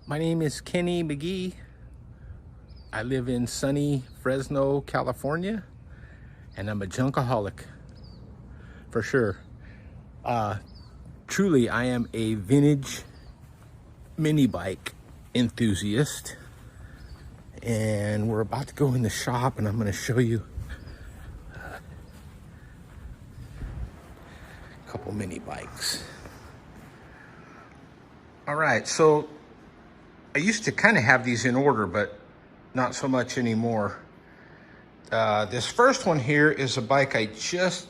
My name is Kenny Magee. I live in sunny Fresno, California, and I'm a junkaholic for sure. Truly, I am a vintage mini bike enthusiast, and we're about to go in the shop, and I'm going to show you a couple mini bikes. All right, so I used to kind of have these in order, but not so much anymore. This first one here is a bike I just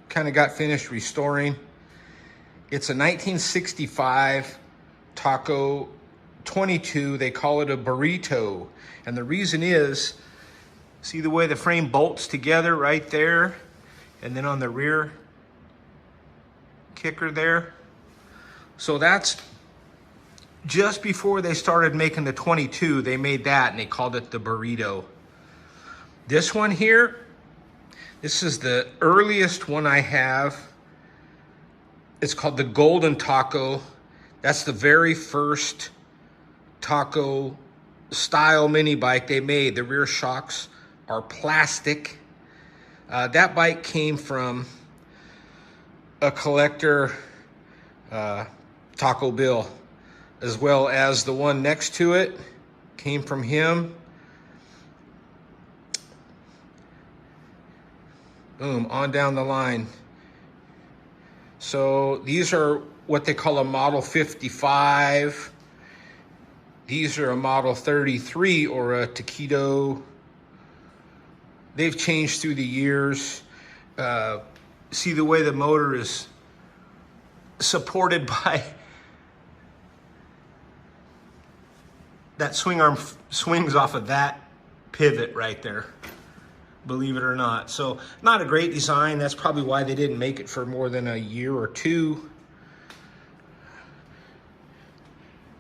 kind of got finished restoring. It's a 1965 Taco 22. They call it a burrito. And the reason is, see the way the frame bolts together right there? And then on the rear kicker there. So that's just before they started making the 22, they made that and they called it the burrito. This one here, this is the earliest one I have. It's called the Golden Taco. That's the very first taco style mini bike they made. The rear shocks are plastic. That bike came from a collector, Taco Bill, as well as the one next to it came from him. Boom, on down the line. So these are what they call a Model 55. These are a Model 33 or a Taquito. They've changed through the years. See the way the motor is supported by that swing arm swings off of that pivot right there, believe it or not. So not a great design. That's probably why they didn't make it for more than a year or two.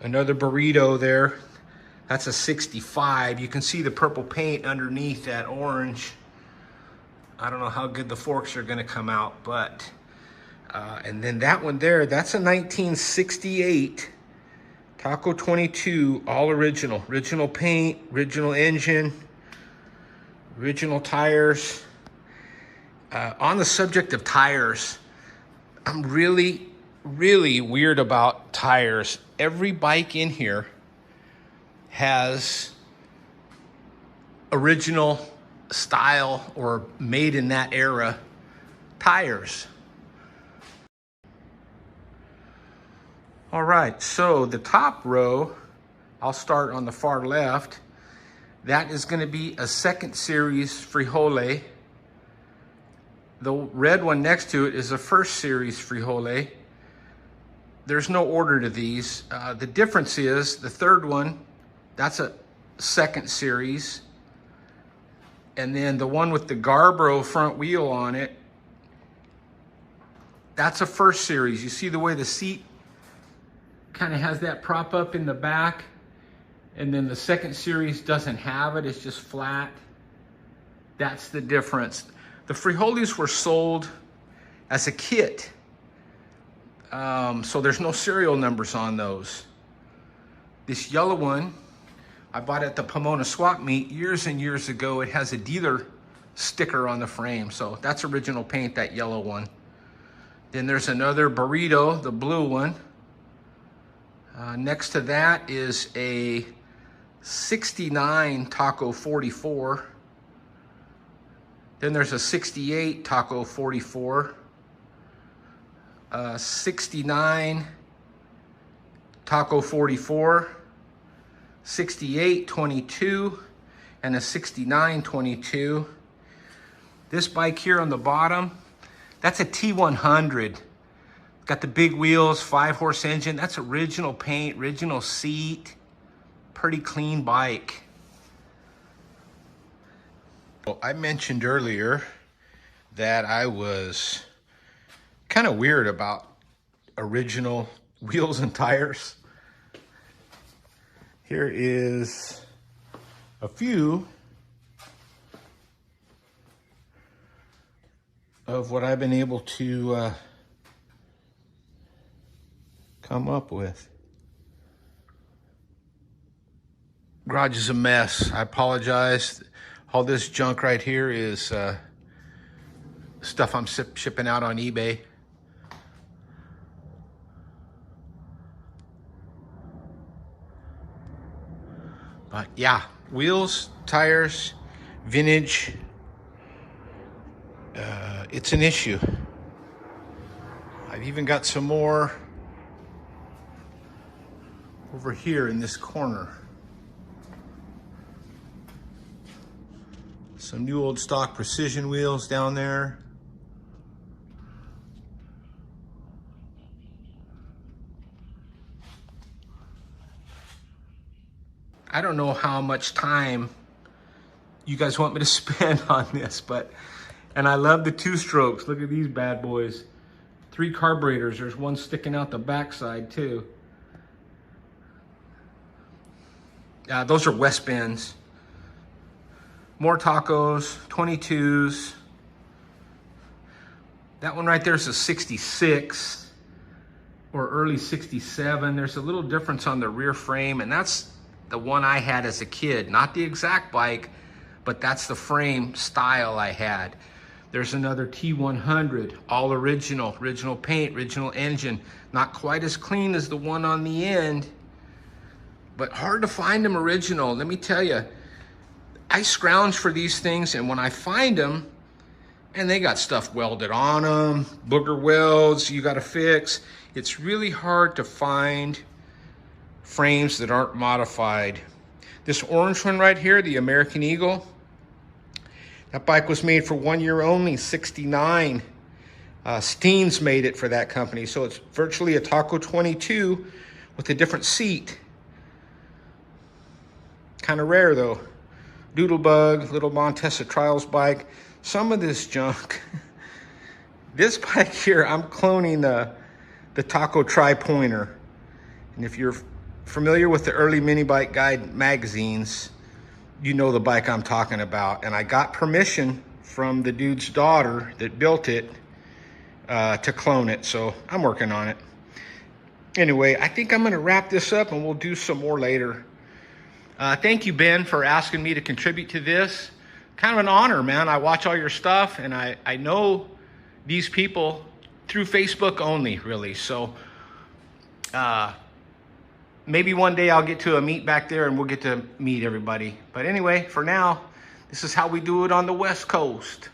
Another burrito there. That's a 65. You can see the purple paint underneath that orange. I don't know how good the forks are gonna come out, but, and then that one there, that's a 1968 Taco 22, all original. Original paint, original engine, original tires. On the subject of tires, I'm really weird about tires. Every bike in here has original style or made in that era tires. All right, so the top row, I'll start on the far left. That is going to be a second series Frijole. The red one next to it is a first series Frijole. There's no order to these. The difference is the third one, that's a second series. And then the one with the Garbro front wheel on it, that's a first series. You see the way the seat kind of has that prop up in the back, and then the second series doesn't have it, it's just flat. That's the difference. The Frijoles were sold as a kit, so there's no serial numbers on those. This yellow one, I bought at the Pomona swap meet years and years ago. It has a dealer sticker on the frame, so that's original paint, that yellow one. Then there's another burrito, the blue one. Next to that is a 69 Taco 44. Then there's a 68 Taco 44. 69 Taco 44. 68 22 and a 69 22. This bike here on the bottom, that's a T100. Got the big wheels, 5-horse engine. That's original paint, original seat. Pretty clean bike. Well, I mentioned earlier that I was kind of weird about original wheels and tires. Here is a few of what I've been able to come up with. Garage is a mess. I apologize. All this junk right here is stuff I'm shipping out on eBay. But yeah, wheels, tires, vintage. It's an issue. I've even got some more over here in this corner. Some new old stock precision wheels down there. I don't know how much time you guys want me to spend on this, and I love the two strokes. Look at these bad boys. 3 carburetors. There's one sticking out the backside too. Those are West Bends. More tacos, 22s. That one right there is a 66 or early 67. There's a little difference on the rear frame, and that's the one I had as a kid. Not the exact bike, but that's the frame style I had. There's another T100, all original paint, original engine. Not quite as clean as the one on the end, but hard to find them original. Let me tell you, I scrounge for these things, and when I find them, and they got stuff welded on them, booger welds you gotta fix. It's really hard to find frames that aren't modified. This orange one right here, the American Eagle, that bike was made for 1 year only, 69. Steens made it for that company, so it's virtually a Taco 22 with a different seat. Kind of rare though. Doodlebug, little Montesa Trials bike. Some of this junk. This bike here, I'm cloning the Taco Tri-Pointer. And if you're familiar with the early Minibike guide magazines, you know the bike I'm talking about. And I got permission from the dude's daughter that built it to clone it. So I'm working on it. Anyway, I think I'm gonna wrap this up and we'll do some more later. Thank you, Ben, for asking me to contribute to this. Kind of an honor, man. I watch all your stuff, and I know these people through Facebook only, really. So maybe one day I'll get to a meet back there and we'll get to meet everybody. But anyway, for now, this is how we do it on the West Coast.